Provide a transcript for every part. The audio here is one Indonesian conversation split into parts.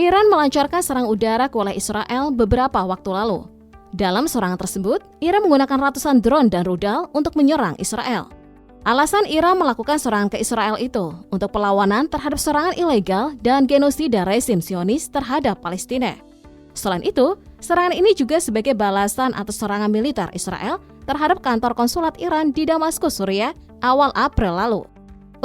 Iran melancarkan serangan udara ke wilayah Israel beberapa waktu lalu. Dalam serangan tersebut, Iran menggunakan ratusan drone dan rudal untuk menyerang Israel. Alasan Iran melakukan serangan ke Israel itu untuk perlawanan terhadap serangan ilegal dan genosida rezim Zionis terhadap Palestina. Selain itu, serangan ini juga sebagai balasan atas serangan militer Israel terhadap kantor konsulat Iran di Damaskus, Suriah, awal April lalu.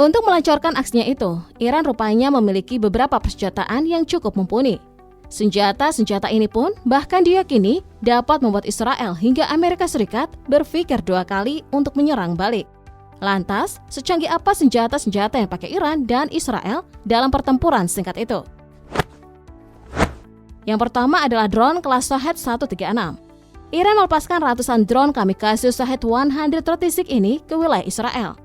Untuk melancarkan aksinya itu, Iran rupanya memiliki beberapa persenjataan yang cukup mumpuni. Senjata-senjata ini pun bahkan diyakini dapat membuat Israel hingga Amerika Serikat berpikir dua kali untuk menyerang balik. Lantas, secanggih apa senjata-senjata yang pakai Iran dan Israel dalam pertempuran singkat itu? Yang pertama adalah drone kelas Shahed 136. Iran melepaskan ratusan drone kamikaze Shahed 136 ini ke wilayah Israel.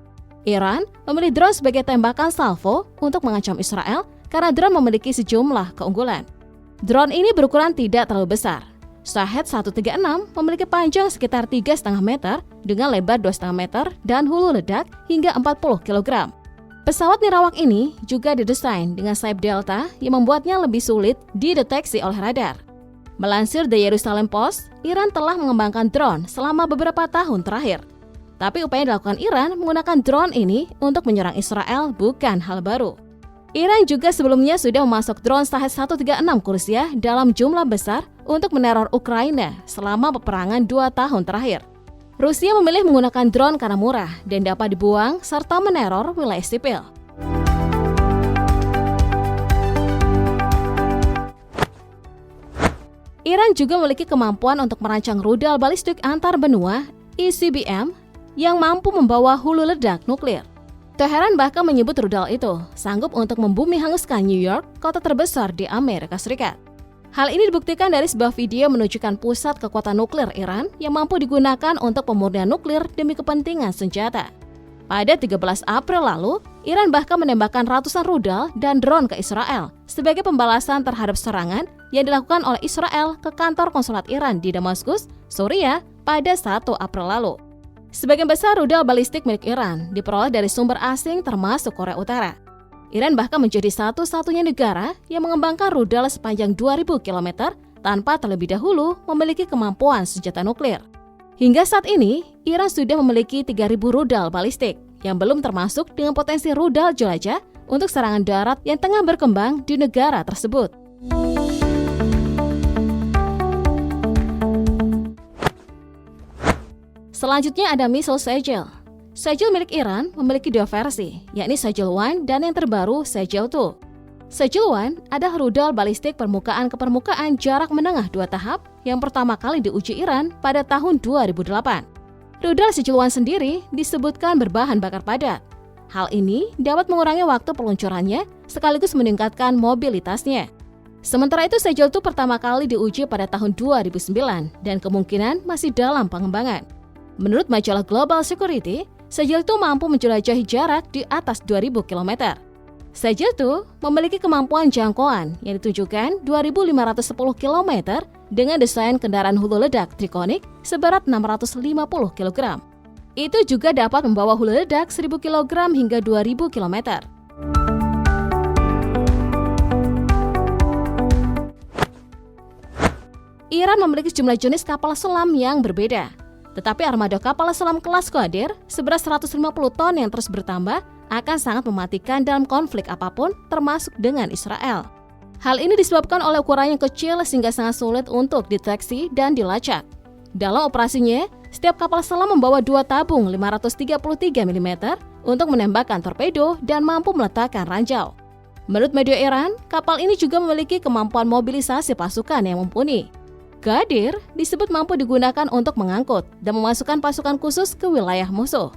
Iran memilih drone sebagai tembakan salvo untuk mengancam Israel karena drone memiliki sejumlah keunggulan. Drone ini berukuran tidak terlalu besar. Shahed 136 memiliki panjang sekitar 3,5 meter dengan lebar 2,5 meter dan hulu ledak hingga 40 kg. Pesawat nirawak ini juga didesain dengan sayap delta yang membuatnya lebih sulit dideteksi oleh radar. Melansir The Jerusalem Post, Iran telah mengembangkan drone selama beberapa tahun terakhir. Tapi upaya yang dilakukan Iran menggunakan drone ini untuk menyerang Israel bukan hal baru. Iran juga sebelumnya sudah memasok drone Shahed 136 ke Rusia dalam jumlah besar untuk meneror Ukraina selama peperangan 2 tahun terakhir. Rusia memilih menggunakan drone karena murah dan dapat dibuang serta meneror wilayah sipil. Iran juga memiliki kemampuan untuk merancang rudal balistik antar benua ICBM yang mampu membawa hulu ledak nuklir. Teheran bahkan menyebut rudal itu sanggup untuk membumi hanguskan New York, kota terbesar di Amerika Serikat. Hal ini dibuktikan dari sebuah video menunjukkan pusat kekuatan nuklir Iran yang mampu digunakan untuk pemurnian nuklir demi kepentingan senjata. Pada 13 April lalu, Iran bahkan menembakkan ratusan rudal dan drone ke Israel sebagai pembalasan terhadap serangan yang dilakukan oleh Israel ke kantor konsulat Iran di Damaskus, Suriah pada 1 April lalu. Sebagian besar rudal balistik milik Iran diperoleh dari sumber asing termasuk Korea Utara. Iran bahkan menjadi satu-satunya negara yang mengembangkan rudal sepanjang 2.000 km tanpa terlebih dahulu memiliki kemampuan senjata nuklir. Hingga saat ini, Iran sudah memiliki 3.000 rudal balistik yang belum termasuk dengan potensi rudal jelajah untuk serangan darat yang tengah berkembang di negara tersebut. Selanjutnya ada misil Shahel. Shahel milik Iran memiliki dua versi, yakni Shahel 1 dan yang terbaru Shahel 2. Shahel 1 adalah rudal balistik permukaan ke permukaan jarak menengah 2 tahap yang pertama kali diuji Iran pada tahun 2008. Rudal Shahel 1 sendiri disebutkan berbahan bakar padat. Hal ini dapat mengurangi waktu peluncurannya sekaligus meningkatkan mobilitasnya. Sementara itu Shahel 2 pertama kali diuji pada tahun 2009 dan kemungkinan masih dalam pengembangan. Menurut majalah Global Security, Shahel 2 mampu menjelajahi jarak di atas 2.000 km. Shahel 2 memiliki kemampuan jangkauan yang ditunjukkan 2.510 km dengan desain kendaraan hulu ledak trikonik seberat 650 kg. Itu juga dapat membawa hulu ledak 1.000 kg hingga 2.000 km. Iran memiliki sejumlah jenis kapal selam yang berbeda. Tetapi armada kapal selam kelas Qadir seberat 150 ton yang terus bertambah akan sangat mematikan dalam konflik apapun termasuk dengan Israel. Hal ini disebabkan oleh ukurannya yang kecil sehingga sangat sulit untuk deteksi dan dilacak. Dalam operasinya, setiap kapal selam membawa 2 tabung 533 mm untuk menembakkan torpedo dan mampu meletakkan ranjau. Menurut media Iran, kapal ini juga memiliki kemampuan mobilisasi pasukan yang mumpuni. Qadir disebut mampu digunakan untuk mengangkut dan memasukkan pasukan khusus ke wilayah musuh.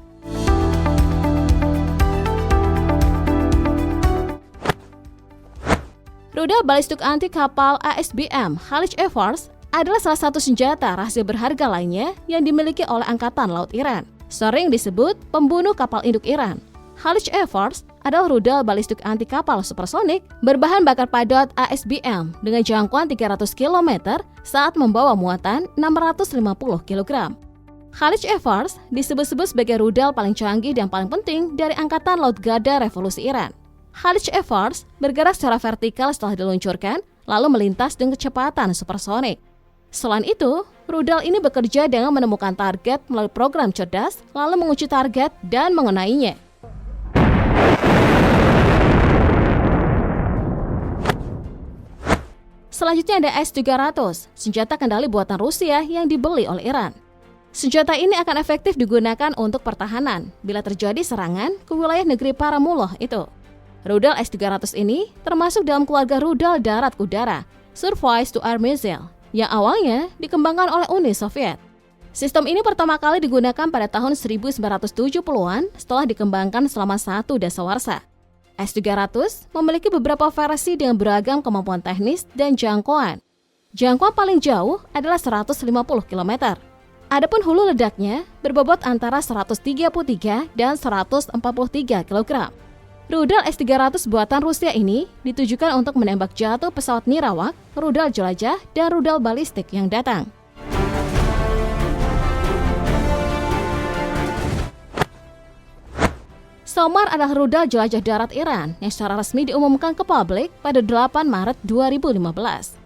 Rudal balistik anti kapal ASBM Khalid Efars adalah salah satu senjata rahasia berharga lainnya yang dimiliki oleh Angkatan Laut Iran. Sering disebut pembunuh kapal induk Iran. Khalid Efars adalah rudal balistik anti kapal supersonik berbahan bakar padat ASBM dengan jangkauan 300 km saat membawa muatan 650 kg. Khalid Efars disebut-sebut sebagai rudal paling canggih dan paling penting dari Angkatan Laut Garda Revolusi Iran. Khalid Efars bergerak secara vertikal setelah diluncurkan, lalu melintas dengan kecepatan supersonik. Selain itu, rudal ini bekerja dengan menemukan target melalui program cerdas, lalu mengunci target dan mengenainya. Selanjutnya ada S-300, senjata kendali buatan Rusia yang dibeli oleh Iran. Senjata ini akan efektif digunakan untuk pertahanan bila terjadi serangan ke wilayah negeri para mullah itu. Rudal S-300 ini termasuk dalam keluarga rudal darat-udara, Surface-to-Air Missile, yang awalnya dikembangkan oleh Uni Soviet. Sistem ini pertama kali digunakan pada tahun 1970-an setelah dikembangkan selama 1 dasawarsa. S-300 memiliki beberapa versi dengan beragam kemampuan teknis dan jangkauan. Jangkauan paling jauh adalah 150 km. Adapun hulu ledaknya berbobot antara 133 dan 143 kg. Rudal S-300 buatan Rusia ini ditujukan untuk menembak jatuh pesawat nirawak, rudal jelajah, dan rudal balistik yang datang. SAMAR adalah rudal jelajah darat Iran yang secara resmi diumumkan ke publik pada 8 Maret 2015.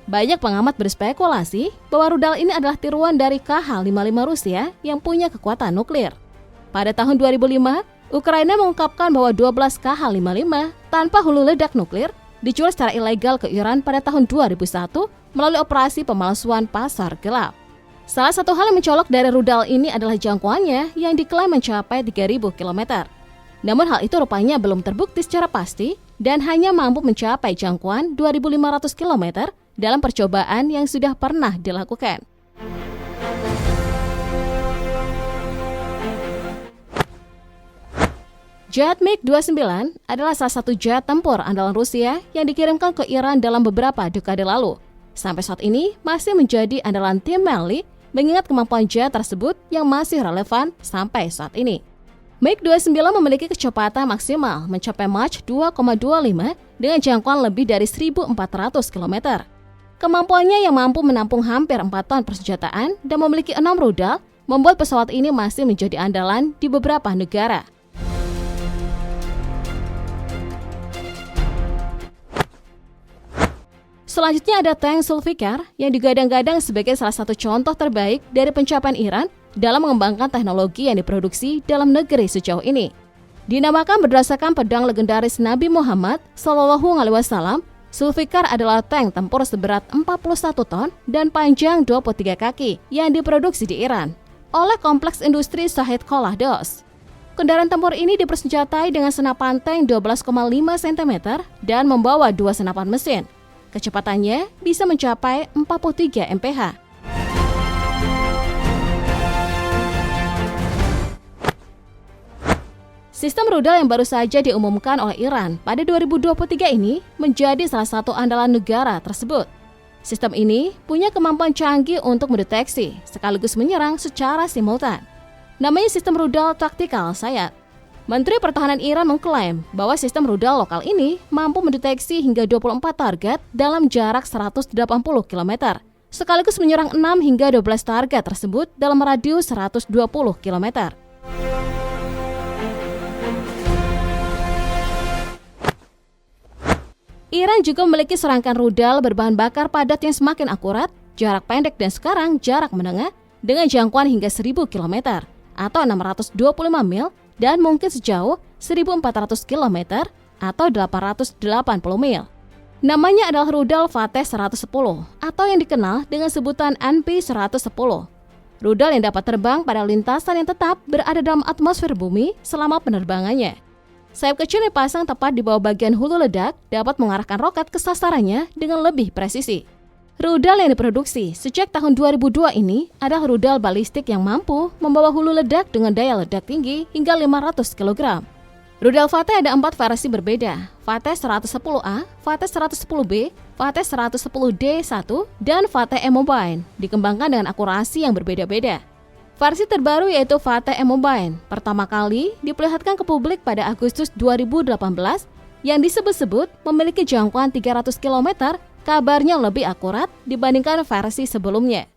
Banyak pengamat berspekulasi bahwa rudal ini adalah tiruan dari Kh-55 Rusia yang punya kekuatan nuklir. Pada tahun 2005, Ukraina mengungkapkan bahwa 12 Kh-55 tanpa hulu ledak nuklir dijual secara ilegal ke Iran pada tahun 2001 melalui operasi pemalsuan pasar gelap. Salah satu hal yang mencolok dari rudal ini adalah jangkauannya yang diklaim mencapai 3.000 km. Namun hal itu rupanya belum terbukti secara pasti dan hanya mampu mencapai jangkauan 2.500 km dalam percobaan yang sudah pernah dilakukan. Jet MiG-29 adalah salah satu jet tempur andalan Rusia yang dikirimkan ke Iran dalam beberapa dekade lalu. Sampai saat ini masih menjadi andalan tim Mali mengingat kemampuan jet tersebut yang masih relevan sampai saat ini. MiG-29 memiliki kecepatan maksimal mencapai Mach 2,25 dengan jangkauan lebih dari 1.400 km. Kemampuannya yang mampu menampung hampir 4 ton persenjataan dan memiliki 6 rudal membuat pesawat ini masih menjadi andalan di beberapa negara. Selanjutnya ada tank Zulfikar yang digadang-gadang sebagai salah satu contoh terbaik dari pencapaian Iran dalam mengembangkan teknologi yang diproduksi dalam negeri sejauh ini. Dinamakan berdasarkan pedang legendaris Nabi Muhammad SAW, Zulfikar adalah tank tempur seberat 41 ton dan panjang 23 kaki yang diproduksi di Iran oleh kompleks industri Shahid Kollah Dos. Kendaraan tempur ini dipersenjatai dengan senapan tank 12,5 cm dan membawa 2 senapan mesin. Kecepatannya bisa mencapai 43 mph. Sistem rudal yang baru saja diumumkan oleh Iran pada 2023 ini menjadi salah satu andalan negara tersebut. Sistem ini punya kemampuan canggih untuk mendeteksi sekaligus menyerang secara simultan. Namanya sistem rudal taktikal Sayad. Menteri Pertahanan Iran mengklaim bahwa sistem rudal lokal ini mampu mendeteksi hingga 24 target dalam jarak 180 km, sekaligus menyerang 6 hingga 12 target tersebut dalam radius 120 km. Iran juga memiliki serangkaian rudal berbahan bakar padat yang semakin akurat, jarak pendek dan sekarang jarak menengah dengan jangkauan hingga 1000 km atau 625 mil dan mungkin sejauh 1400 km atau 880 mil. Namanya adalah rudal Fateh 110 atau yang dikenal dengan sebutan NP-110. Rudal yang dapat terbang pada lintasan yang tetap berada dalam atmosfer bumi selama penerbangannya. Sayap kecil yang dipasang tepat di bawah bagian hulu ledak dapat mengarahkan roket ke sasarannya dengan lebih presisi. Rudal yang diproduksi sejak tahun 2002 ini adalah rudal balistik yang mampu membawa hulu ledak dengan daya ledak tinggi hingga 500 kg. Rudal Fateh ada 4 versi berbeda, Fateh 110A, Fateh 110B, Fateh 110D1, dan Fateh M-Mobile, dikembangkan dengan akurasi yang berbeda-beda. Versi terbaru yaitu Fateh M-Mobile, pertama kali diperlihatkan ke publik pada Agustus 2018 yang disebut-sebut memiliki jangkauan 300 km, kabarnya lebih akurat dibandingkan versi sebelumnya.